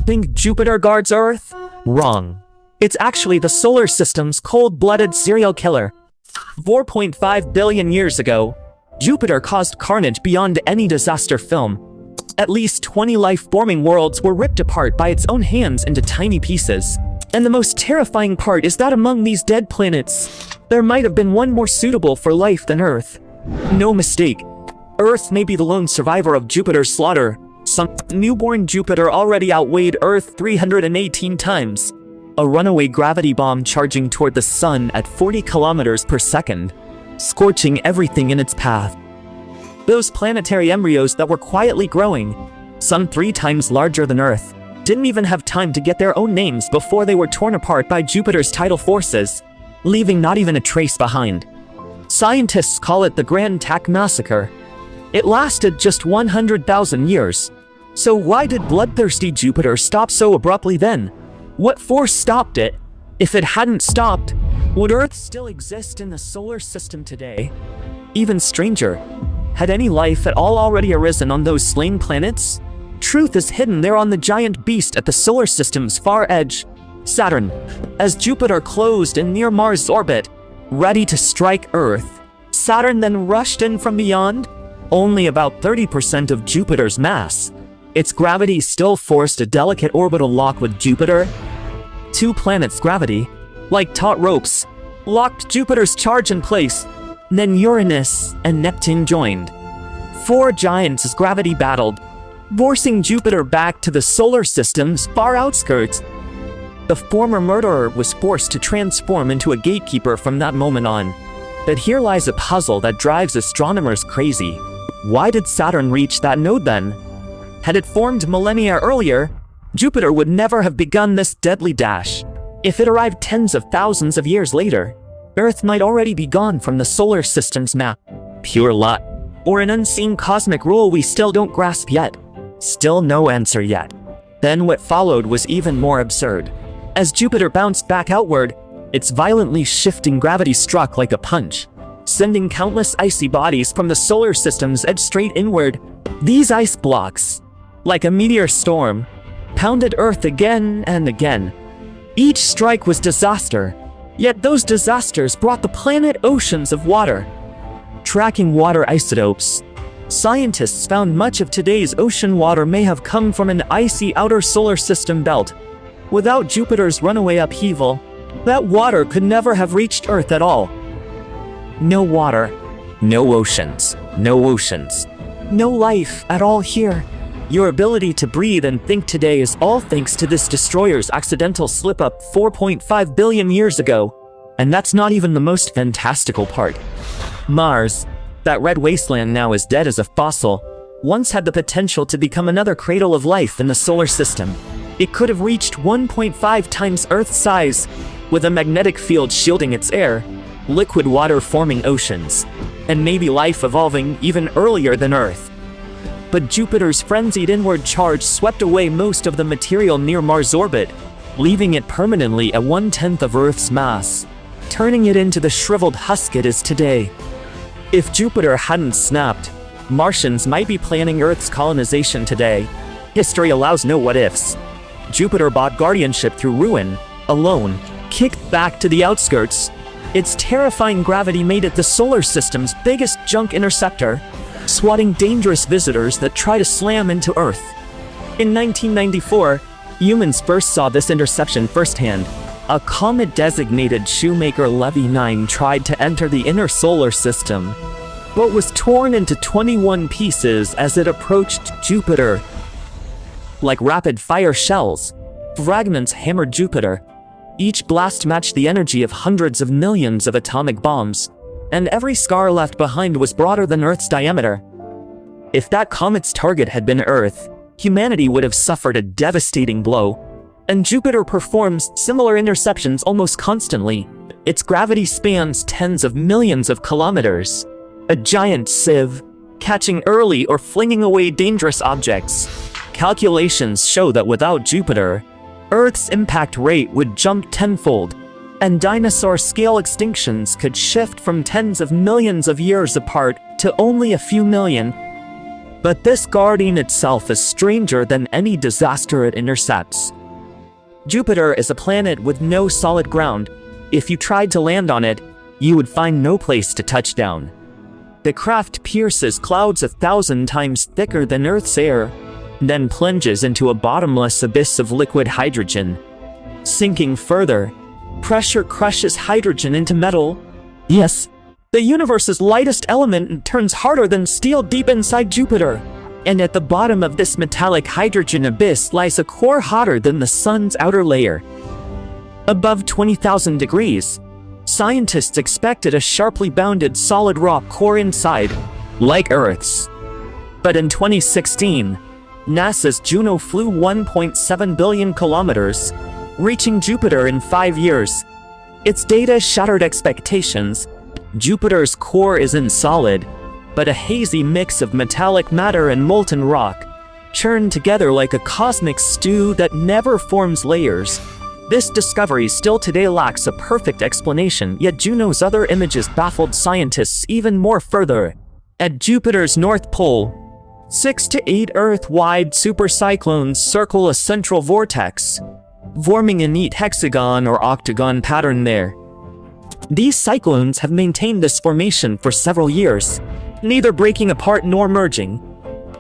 Think Jupiter guards Earth? Wrong. It's actually the solar system's cold-blooded serial killer. 4.5 billion years ago, Jupiter caused carnage beyond any disaster film. At least 20 life-forming worlds were ripped apart by its own hands into tiny pieces. And the most terrifying part is that among these dead planets, there might have been one more suitable for life than Earth. No mistake. Earth may be the lone survivor of Jupiter's slaughter. Some newborn Jupiter already outweighed Earth 318 times. A runaway gravity bomb charging toward the sun at 40 kilometers per second, scorching everything in its path. Those planetary embryos that were quietly growing, some 3 times larger than Earth, didn't even have time to get their own names before they were torn apart by Jupiter's tidal forces, leaving not even a trace behind. Scientists call it the Grand Tack Massacre. It lasted just 100,000 years. So why did bloodthirsty Jupiter stop so abruptly then? What force stopped it? If it hadn't stopped, would Earth still exist in the solar system today? Even stranger, had any life at all already arisen on those slain planets? Truth is hidden there on the giant beast at the solar system's far edge, Saturn. As Jupiter closed in near Mars' orbit, ready to strike Earth, Saturn then rushed in from beyond. Only about 30% of Jupiter's mass. Its gravity still forced a delicate orbital lock with Jupiter. 2 planets' gravity, like taut ropes, locked Jupiter's charge in place. Then Uranus and Neptune joined. 4 giants as gravity battled, forcing Jupiter back to the solar system's far outskirts. The former murderer was forced to transform into a gatekeeper from that moment on. But here lies a puzzle that drives astronomers crazy. Why did Saturn reach that node then? Had it formed millennia earlier, Jupiter would never have begun this deadly dash. If it arrived tens of thousands of years later, Earth might already be gone from the solar system's map. Pure luck. Or an unseen cosmic rule we still don't grasp yet. Still no answer yet. Then what followed was even more absurd. As Jupiter bounced back outward, its violently shifting gravity struck like a punch, sending countless icy bodies from the solar system's edge straight inward. These ice blocks, like a meteor storm, pounded Earth again and again. Each strike was disaster, yet those disasters brought the planet oceans of water. Tracking water isotopes, scientists found much of today's ocean water may have come from an icy outer solar system belt. Without Jupiter's runaway upheaval, that water could never have reached Earth at all. No water, no oceans, no life at all here. Your ability to breathe and think today is all thanks to this destroyer's accidental slip-up 4.5 billion years ago. And that's not even the most fantastical part. Mars, that red wasteland now is dead as a fossil, once had the potential to become another cradle of life in the solar system. It could have reached 1.5 times Earth's size, with a magnetic field shielding its air, liquid water forming oceans, and maybe life evolving even earlier than Earth. But Jupiter's frenzied inward charge swept away most of the material near Mars' orbit, leaving it permanently at 1/10 of Earth's mass, turning it into the shriveled husk it is today. If Jupiter hadn't snapped, Martians might be planning Earth's colonization today. History allows no what-ifs. Jupiter bought guardianship through ruin, alone, kicked back to the outskirts. Its terrifying gravity made it the solar system's biggest junk interceptor, swatting dangerous visitors that try to slam into Earth. In 1994, humans first saw this interception firsthand. A comet designated Shoemaker-Levy 9 tried to enter the inner solar system, but was torn into 21 pieces as it approached Jupiter. Like rapid-fire shells, fragments hammered Jupiter. Each blast matched the energy of hundreds of millions of atomic bombs, and every scar left behind was broader than Earth's diameter. If that comet's target had been Earth, humanity would have suffered a devastating blow. And Jupiter performs similar interceptions almost constantly. Its gravity spans tens of millions of kilometers. A giant sieve, catching early or flinging away dangerous objects. Calculations show that without Jupiter, Earth's impact rate would jump tenfold, and dinosaur-scale extinctions could shift from tens of millions of years apart to only a few million. But this guardian itself is stranger than any disaster it intercepts. Jupiter is a planet with no solid ground. If you tried to land on it, you would find no place to touch down. The craft pierces clouds 1,000 times thicker than Earth's air, then plunges into a bottomless abyss of liquid hydrogen. Sinking further, pressure crushes hydrogen into metal. Yes, the universe's lightest element turns harder than steel deep inside Jupiter. And at the bottom of this metallic hydrogen abyss lies a core hotter than the sun's outer layer. Above 20,000 degrees, scientists expected a sharply bounded solid rock core inside, like Earth's. But in 2016, NASA's Juno flew 1.7 billion kilometers, reaching Jupiter in 5 years. Its data shattered expectations. Jupiter's core isn't solid, but a hazy mix of metallic matter and molten rock, churned together like a cosmic stew that never forms layers. This discovery still today lacks a perfect explanation, yet Juno's other images baffled scientists even more further. At Jupiter's North Pole, 6 to 8 Earth-wide supercyclones circle a central vortex, forming a neat hexagon or octagon pattern there. These cyclones have maintained this formation for several years, neither breaking apart nor merging.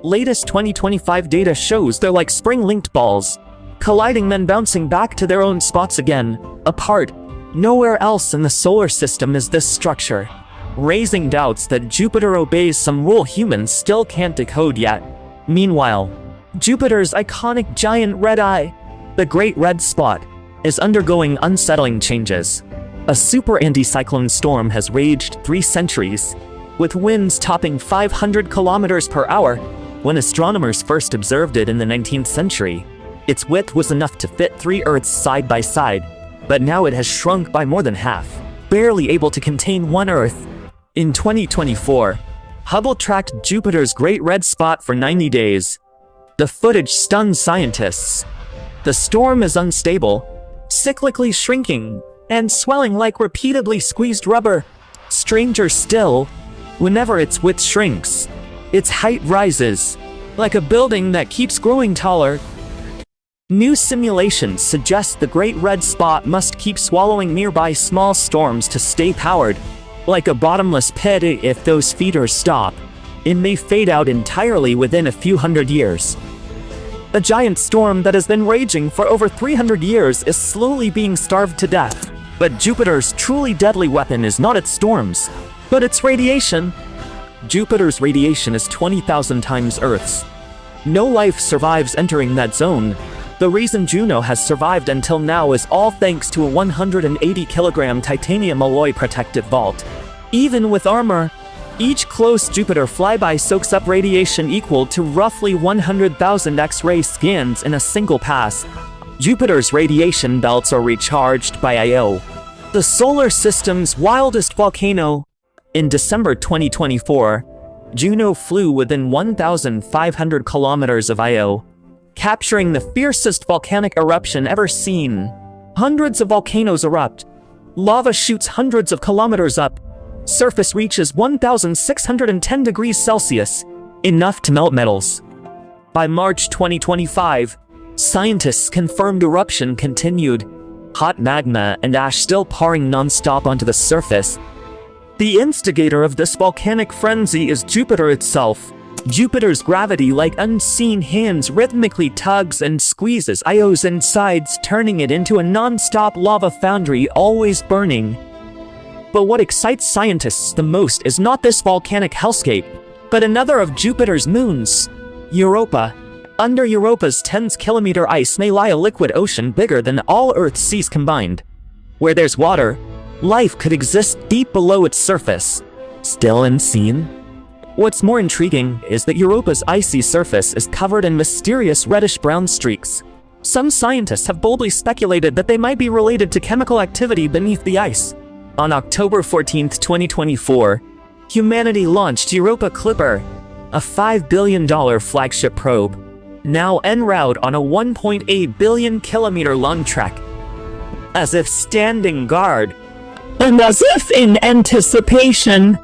Latest 2025 data shows they're like spring-linked balls, colliding then bouncing back to their own spots again, apart. Nowhere else in the solar system is this structure, raising doubts that Jupiter obeys some rule humans still can't decode yet. Meanwhile, Jupiter's iconic giant red eye, the Great Red Spot, is undergoing unsettling changes. A super anticyclone storm has raged 3 centuries, with winds topping 500 kilometers per hour. When astronomers first observed it in the 19th century, its width was enough to fit 3 Earths side by side, but now it has shrunk by more than half, barely able to contain 1 Earth. In 2024, Hubble tracked Jupiter's Great Red Spot for 90 days. The footage stunned scientists. The storm is unstable, cyclically shrinking, and swelling like repeatedly squeezed rubber. Stranger still, whenever its width shrinks, its height rises, like a building that keeps growing taller. New simulations suggest the Great Red Spot must keep swallowing nearby small storms to stay powered. Like a bottomless pit, if those feeders stop, it may fade out entirely within a few hundred years. A giant storm that has been raging for over 300 years is slowly being starved to death. But Jupiter's truly deadly weapon is not its storms, but its radiation. Jupiter's radiation is 20,000 times Earth's. No life survives entering that zone. The reason Juno has survived until now is all thanks to a 180-kilogram titanium alloy protective vault. Even with armor, each close Jupiter flyby soaks up radiation equal to roughly 100,000 X-ray scans in a single pass. Jupiter's radiation belts are recharged by Io, the solar system's wildest volcano. In December 2024, Juno flew within 1,500 kilometers of Io, capturing the fiercest volcanic eruption ever seen. Hundreds of volcanoes erupt. Lava shoots hundreds of kilometers up. Surface reaches 1,610 degrees Celsius, enough to melt metals. By March 2025, scientists confirmed eruption continued, hot magma and ash still pouring non-stop onto the surface. The instigator of this volcanic frenzy is Jupiter itself. Jupiter's gravity, like unseen hands, rhythmically tugs and squeezes Io's insides, turning it into a non-stop lava foundry, always burning. But what excites scientists the most is not this volcanic hellscape, but another of Jupiter's moons, Europa. Under Europa's 10-kilometer ice may lie a liquid ocean bigger than all Earth's seas combined. Where there's water, life could exist deep below its surface, still unseen. What's more intriguing is that Europa's icy surface is covered in mysterious reddish-brown streaks. Some scientists have boldly speculated that they might be related to chemical activity beneath the ice. On October 14, 2024, humanity launched Europa Clipper, a $5 billion flagship probe, now en route on a 1.8 billion kilometer long trek. As if standing guard, and as if in anticipation,